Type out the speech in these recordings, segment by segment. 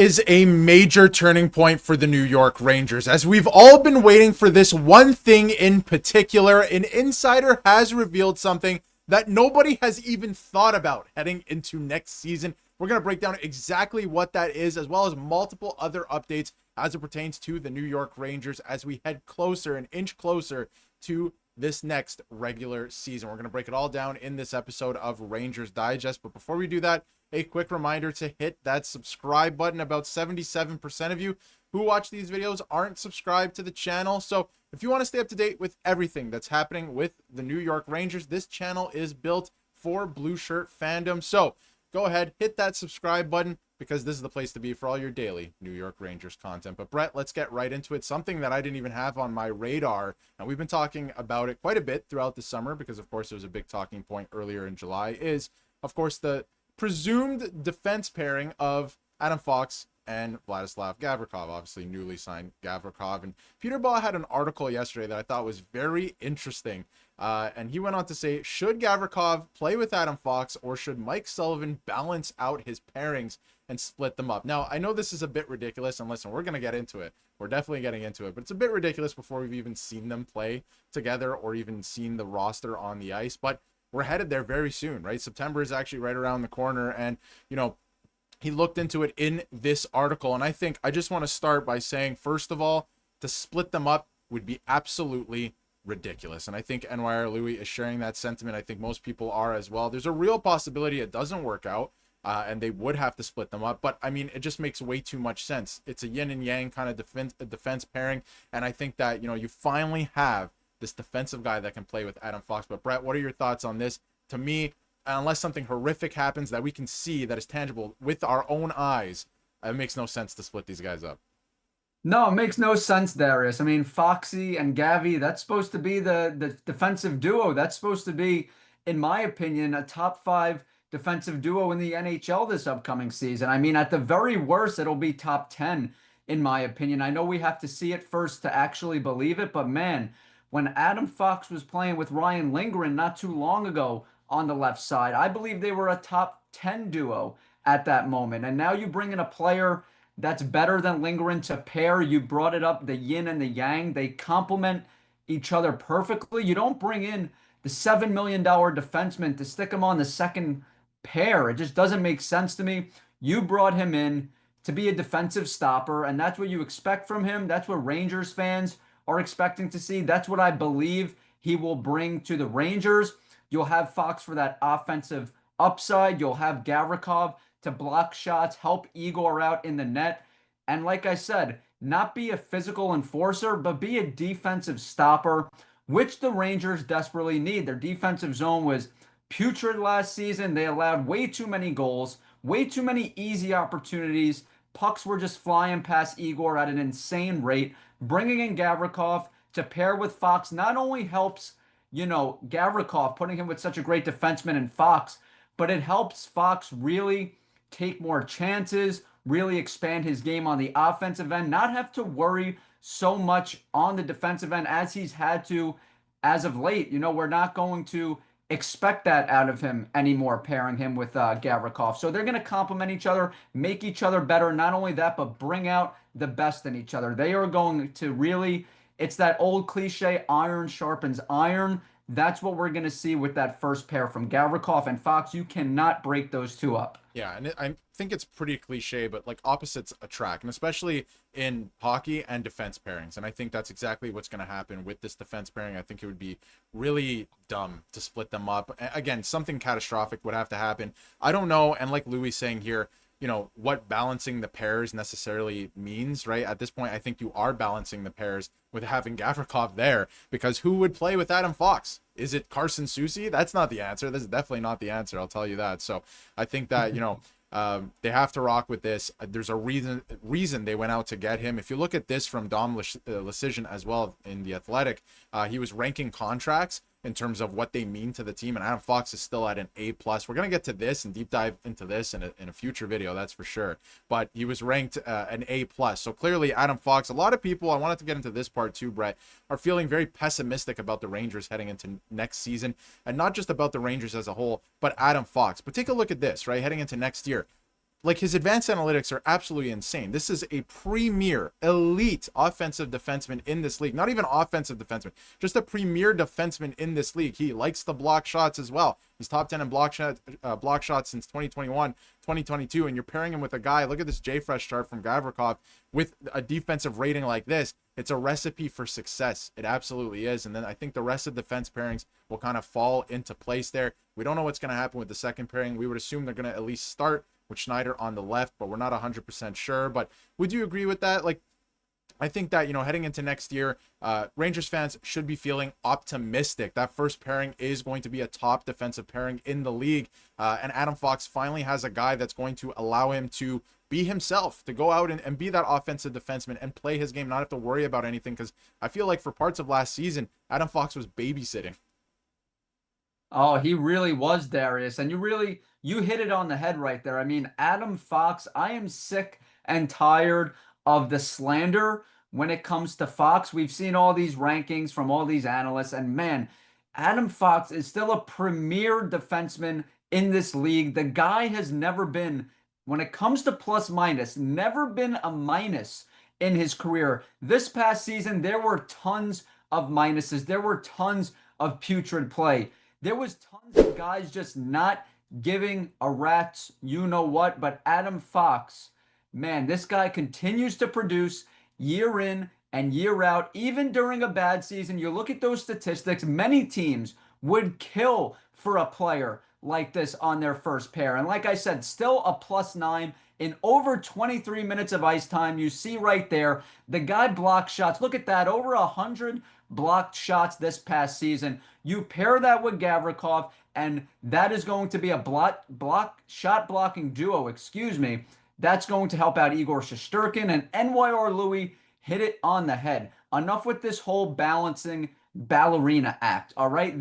Is a major turning point for the New York Rangers, as we've all been waiting for this one thing in particular. An insider has revealed something that nobody has even thought about heading into next season. We're going to break down exactly what that is, as well as multiple other updates as it pertains to the New York Rangers as we head closer, an inch closer to this next regular season. We're going to break it all down in this episode of Rangers Digest. But before we do that, a quick reminder to hit that subscribe button. About 77% of you who watch these videos aren't subscribed to the channel. So if you want to stay up to date with everything that's happening with the New York Rangers, this channel is built for blue shirt fandom. So go ahead, hit that subscribe button, because this is the place to be for all your daily New York Rangers content. But Bret, let's get right into it. Something that I didn't even have on my radar, and we've been talking about it quite a bit throughout the summer, because of course it was a big talking point earlier in July, is of course the presumed defense pairing of Adam Fox and Vladislav Gavrikov, obviously newly signed Gavrikov. And Peter Baugh had an article yesterday that I thought was very interesting. And he went on to say, should Gavrikov play with Adam Fox, or should Mike Sullivan balance out his pairings and split them up? Now, I know this is a bit ridiculous, and listen, we're going to get into it. We're definitely getting into it, but it's a bit ridiculous before we've even seen them play together or even seen the roster on the ice. But we're headed there very soon, right? September is actually right around the corner. And, you know, he looked into it in this article. And I think I just want to start by saying, first of all, to split them up would be absolutely ridiculous. And I think NYR Louis is sharing that sentiment. I think most people are as well. There's a real possibility it doesn't work out, and they would have to split them up. But I mean, it just makes way too much sense. It's a yin and yang kind of defense pairing. And I think that, you know, you finally have this defensive guy that can play with Adam Fox. But Bret, what are your thoughts on this? To me, unless something horrific happens that we can see, that is tangible with our own eyes, it makes no sense to split these guys up. No, it makes no sense, Darius. I mean, Foxy and Gavi, that's supposed to be the defensive duo. That's supposed to be, in my opinion, a top five defensive duo in the NHL this upcoming season. I mean, at the very worst, it'll be top 10, in my opinion. I know we have to see it first to actually believe it, but man, when Adam Fox was playing with Ryan Lindgren not too long ago on the left side, I believe they were a top 10 duo at that moment. And now you bring in a player that's better than Lindgren to pair. You brought it up, the yin and the yang. They complement each other perfectly. You don't bring in the $7 million defenseman to stick him on the second pair. It just doesn't make sense to me. You brought him in to be a defensive stopper, and that's what you expect from him. That's what Rangers fans are expecting to see. That's what I believe he will bring to the Rangers. You'll have Fox for that offensive upside. You'll have Gavrikov to block shots, help Igor out in the net. And like I said, not be a physical enforcer, but be a defensive stopper, which the Rangers desperately need. Their defensive zone was putrid last season. They allowed way too many goals, way too many easy opportunities. Pucks were just flying past Igor at an insane rate. Bringing in Gavrikov to pair with Fox not only helps, Gavrikov, putting him with such a great defenseman in Fox, but it helps Fox really take more chances, really expand his game on the offensive end, not have to worry so much on the defensive end as he's had to as of late. We're not going to expect that out of him anymore, pairing him with Gavrikov. So they're going to complement each other, make each other better. Not only that, but bring out the best in each other. They are going to really, it's that old cliche, iron sharpens iron. That's what we're going to see with that first pair from Gavrikov and Fox. You cannot break those two up. Yeah, and I think it's pretty cliche, but like opposites attract, and especially in hockey and defense pairings. And I think that's exactly what's going to happen with this defense pairing. I think it would be really dumb to split them up. Again, something catastrophic would have to happen. I don't know, and like Louis saying here, what balancing the pairs necessarily means, right? At this point, I think you are balancing the pairs with having Gavrikov there, because who would play with Adam Fox? Is it Carson Soucy? That's not the answer. This is definitely not the answer. I'll tell you that. So I think that, they have to rock with this. There's a reason they went out to get him. If you look at this from Dom Lucian as well in The Athletic, he was ranking contracts in terms of what they mean to the team, and Adam Fox is still at an A+. We're going to get to this and deep dive into this in a future video, that's for sure. But he was ranked an A+. So clearly Adam Fox, a lot of people, I wanted to get into this part too, Bret, are feeling very pessimistic about the Rangers heading into next season, and not just about the Rangers as a whole, but Adam Fox. But take a look at this, right? Heading into next year, like his advanced analytics are absolutely insane. This is a premier elite offensive defenseman in this league. Not even offensive defenseman, just a premier defenseman in this league. He likes the block shots as well. He's top 10 in block shots since 2021, 2022. And you're pairing him with a guy, look at this JFresh chart from Gavrikov, with a defensive rating like this. It's a recipe for success. It absolutely is. And then I think the rest of defense pairings will kind of fall into place there. We don't know what's going to happen with the second pairing. We would assume they're going to at least start with Schneider on the left, but we're not 100% sure. But would you agree with that? Like, I think that, heading into next year, Rangers fans should be feeling optimistic. That first pairing is going to be a top defensive pairing in the league. And Adam Fox finally has a guy that's going to allow him to be himself, to go out and be that offensive defenseman and play his game, not have to worry about anything. Because I feel like for parts of last season, Adam Fox was babysitting. Oh, he really was, Darius. And you hit it on the head right there. I mean, Adam Fox, I am sick and tired of the slander when it comes to Fox. We've seen all these rankings from all these analysts, and man, Adam Fox is still a premier defenseman in this league. The guy has never been, when it comes to plus minus, never been a minus in his career. This past season, there were tons of minuses. There were tons of putrid play. There was tons of guys just not giving a rat's you know what, but Adam Fox, man, this guy continues to produce year in and year out. Even during a bad season, you look at those statistics, many teams would kill for a player like this on their first pair. And like I said, still a +9 in over 23 minutes of ice time. You see right there, the guy blocked shots. Look at that, over 100 blocked shots this past season. You pair that with Gavrikov, and that is going to be a shot blocking duo, That's going to help out Igor Shesterkin, and NYR Louis hit it on the head. Enough with this whole balancing ballerina act, all right?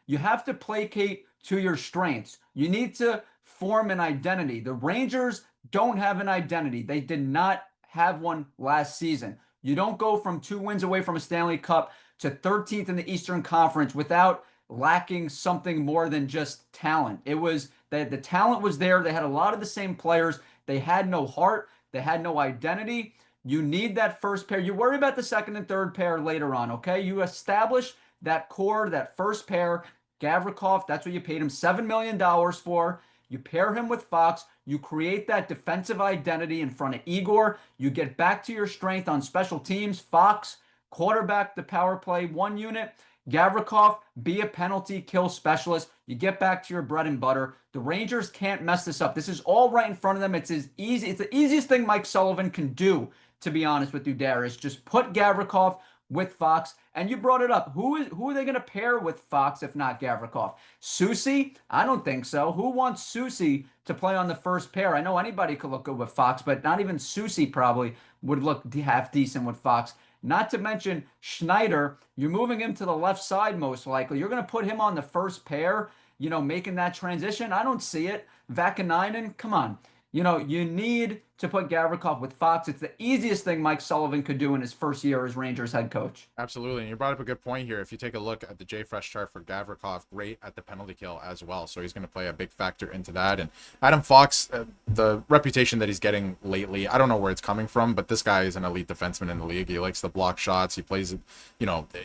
You have to placate to your strengths. You need to form an identity. The Rangers don't have an identity. They did not have one last season. You don't go from 2 wins away from a Stanley Cup to 13th in the Eastern Conference without lacking something more than just talent. It was that the talent was there. They had a lot of the same players. They had no heart. They had no identity. You need that first pair. You worry about the second and third pair later on, okay? You establish that core, that first pair. Gavrikov, that's what you paid him $7 million for. You pair him with Fox. You create that defensive identity in front of Igor. You get back to your strength on special teams. Fox, quarterback the power play 1 unit. Gavrikov, be a penalty kill specialist. You get back to your bread and butter. The Rangers can't mess this up. This is all right in front of them. It's the easiest thing Mike Sullivan can do, to be honest with you, Darius. Just put Gavrikov with Fox. And you brought it up. Who are they going to pair with Fox if not Gavrikov? Soucy? I don't think so. Who wants Soucy to play on the first pair? I know anybody could look good with Fox, but not even Soucy probably would look half decent with Fox. Not to mention Schneider. You're moving him to the left side most likely. You're going to put him on the first pair, making that transition. I don't see it. Vakanainen, come on. You need to put Gavrikov with Fox. It's the easiest thing Mike Sullivan could do in his first year as Rangers head coach. Absolutely. And you brought up a good point here. If you take a look at the JFresh chart for Gavrikov, great at the penalty kill as well. So he's going to play a big factor into that. And Adam Fox, the reputation that he's getting lately, I don't know where it's coming from, but this guy is an elite defenseman in the league. He likes to block shots. He plays,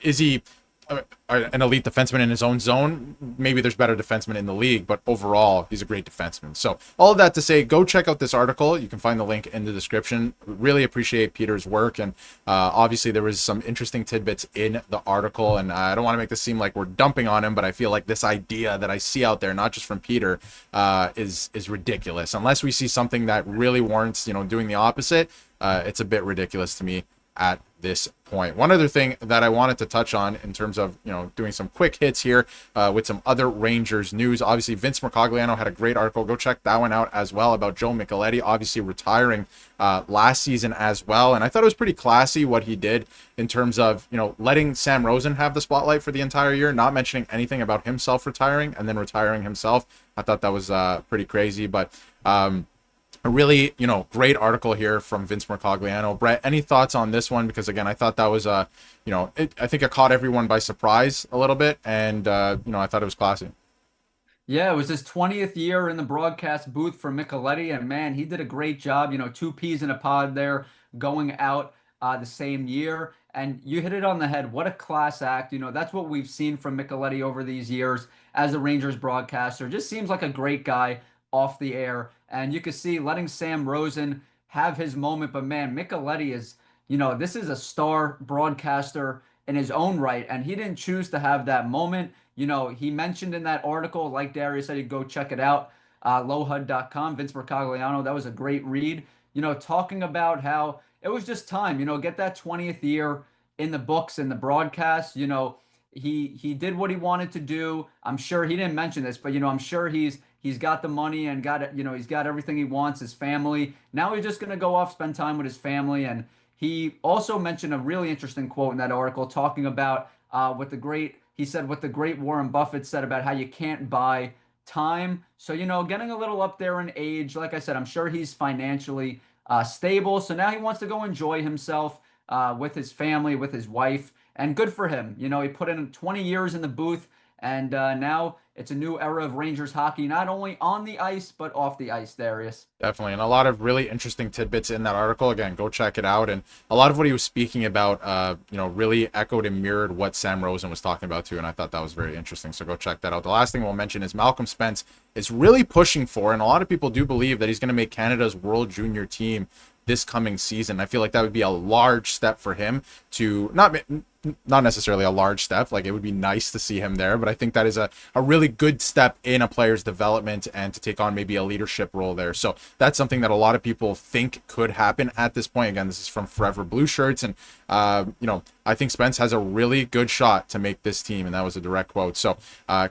is he an elite defenseman in his own zone? Maybe there's better defensemen in the league, but overall, he's a great defenseman. So all of that to say, go check out this article. You can find the link in the description. Really appreciate Peter's work. And obviously, there was some interesting tidbits in the article. And I don't want to make this seem like we're dumping on him, but I feel like this idea that I see out there, not just from Peter, is ridiculous. Unless we see something that really warrants, doing the opposite, it's a bit ridiculous to me at this point. One other thing that I wanted to touch on in terms of, doing some quick hits here with some other Rangers news. Obviously, Vince Mercogliano had a great article. Go check that one out as well about Joe Micheletti, obviously retiring last season as well. And I thought it was pretty classy what he did in terms of, letting Sam Rosen have the spotlight for the entire year, not mentioning anything about himself retiring and then retiring himself. I thought that was pretty crazy, but a really, great article here from Vince Mercogliano. Bret, any thoughts on this one? Because again, I thought that was, I think it caught everyone by surprise a little bit, and I thought it was classy. Yeah, it was his 20th year in the broadcast booth for Micheletti, and man, he did a great job. Two peas in a pod there, going out the same year. And you hit it on the head. What a class act. That's what we've seen from Micheletti over these years as a Rangers broadcaster. Just seems like a great guy off the air. And you can see letting Sam Rosen have his moment. But man, Micheletti is, this is a star broadcaster in his own right, and he didn't choose to have that moment. He mentioned in that article, like Darius said, you go check it out, lowhud.com, Vince Mercogliano. That was a great read, talking about how it was just time, get that 20th year in the books in the broadcast. He did what he wanted to do. I'm sure he didn't mention this, but I'm sure he's got the money and got it, he's got everything he wants, his family. Now he's just gonna go off, spend time with his family. And he also mentioned a really interesting quote in that article talking about he said what the great Warren Buffett said about how you can't buy time. So, getting a little up there in age, like I said, I'm sure he's financially stable. So now he wants to go enjoy himself with his family, with his wife, and good for him. He put in 20 years in the booth, and now it's a new era of Rangers hockey, not only on the ice, but off the ice, Darius. Definitely. And a lot of really interesting tidbits in that article. Again, go check it out. And a lot of what he was speaking about, really echoed and mirrored what Sam Rosen was talking about too. And I thought that was very interesting. So go check that out. The last thing we'll mention is Malcolm Spence is really pushing for, and a lot of people do believe that he's going to make Canada's World Junior team this coming season. I feel like that would be a large step for him to not necessarily a large step. Like, it would be nice to see him there, but I think that is a really good step in a player's development and to take on maybe a leadership role there. So that's something that a lot of people think could happen at this point. Again, this is from Forever Blue Shirts. And, I think Spence has a really good shot to make this team. And that was a direct quote. So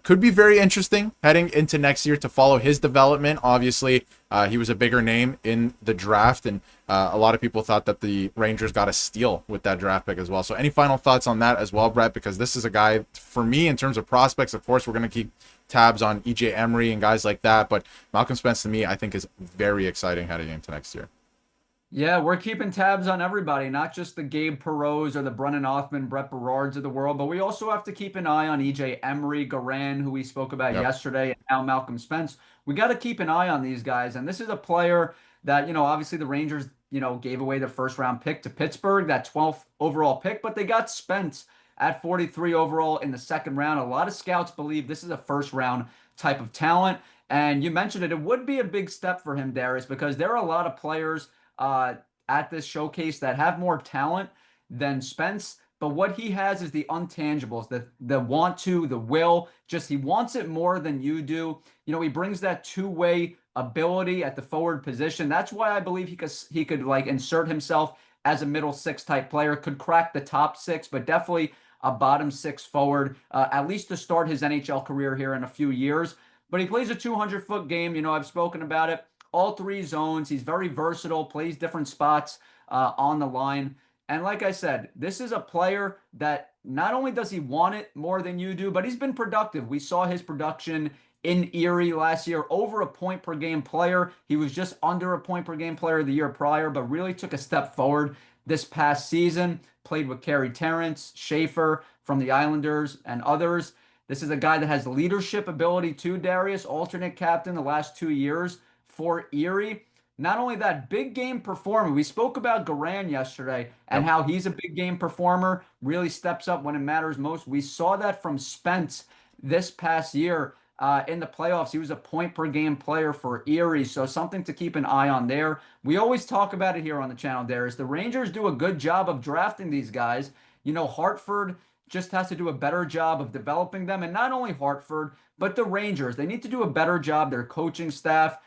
could be very interesting heading into next year to follow his development. Obviously, he was a bigger name in the draft, and a lot of people thought that the Rangers got a steal with that draft pick as well. So any final thoughts on that as well, Bret? Because this is a guy, for me, in terms of prospects, of course, we're going to keep tabs on EJ Emery and guys like that, but Malcolm Spence, to me, I think is very exciting heading into next year. Yeah, we're keeping tabs on everybody, not just the Gabe Perreaults or the Brennan Othman, Brett Berards of the world, but we also have to keep an eye on EJ Emery, Garan, who we spoke about yesterday, and now Malcolm Spence. We got to keep an eye on these guys. And this is a player that, obviously the Rangers, gave away the first round pick to Pittsburgh, that 12th overall pick, but they got Spence at 43 overall in the second round. A lot of scouts believe this is a first round type of talent. And you mentioned it would be a big step for him, Darius, because there are a lot of players at this showcase that have more talent than Spence. But what he has is the untangibles, the want to, the will. Just he wants it more than you do. He brings that two-way ability at the forward position. That's why I believe he could like insert himself as a middle six type player. Could crack the top six, but definitely a bottom six forward, at least to start his NHL career here in a few years. But he plays a 200-foot game. I've spoken about it. All three zones. He's very versatile, plays different spots on the line. And like I said, this is a player that not only does he want it more than you do, but he's been productive. We saw his production in Erie last year, over a point per game player. He was just under a point per game player the year prior, but really took a step forward this past season. Played with Carey Terrence, Schaefer from the Islanders, and others. This is a guy that has leadership ability too, Darius, alternate captain the last 2 years for Erie. Not only that, big game performer. We spoke about Garan yesterday and how he's a big game performer, really steps up when it matters most. We saw that from Spence this past year in the playoffs. He was a point per game player for Erie, so something to keep an eye on there. We always talk about it here on the channel, Darius. The Rangers do a good job of drafting these guys. Hartford just has to do a better job of developing them. And not only Hartford, but the Rangers. They need to do a better job, their coaching staff,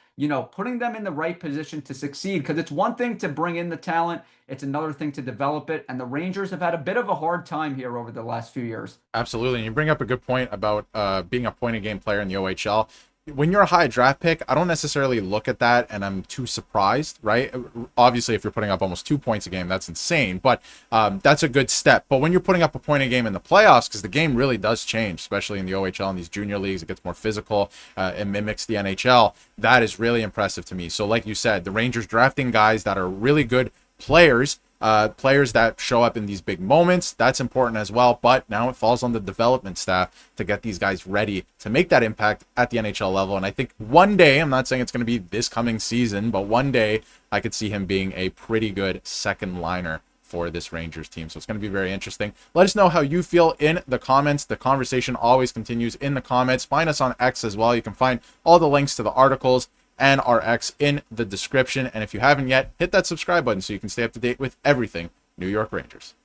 putting them in the right position to succeed. Because it's one thing to bring in the talent, it's another thing to develop it. And the Rangers have had a bit of a hard time here over the last few years. Absolutely. And you bring up a good point about being a point-a-game player in the OHL. When you're a high draft pick, I don't necessarily look at that and I'm too surprised, right? Obviously, if you're putting up almost 2 points a game, that's insane, but that's a good step. But when you're putting up a point a game in the playoffs, because the game really does change, especially in the OHL and these junior leagues, it gets more physical, it mimics the NHL. That is really impressive to me. So like you said, the Rangers drafting guys that are really good players players that show up in these big moments. That's important as well. But now it falls on the development staff to get these guys ready to make that impact at the NHL level. And I think one day, I'm not saying it's going to be this coming season, but one day I could see him being a pretty good second liner for this Rangers team. So it's going to be very interesting. Let us know how you feel in the comments. The conversation always continues in the comments. Find us on X as well. You can find all the links to the articles and our X in the description. And if you haven't yet, hit that subscribe button so you can stay up to date with everything New York Rangers.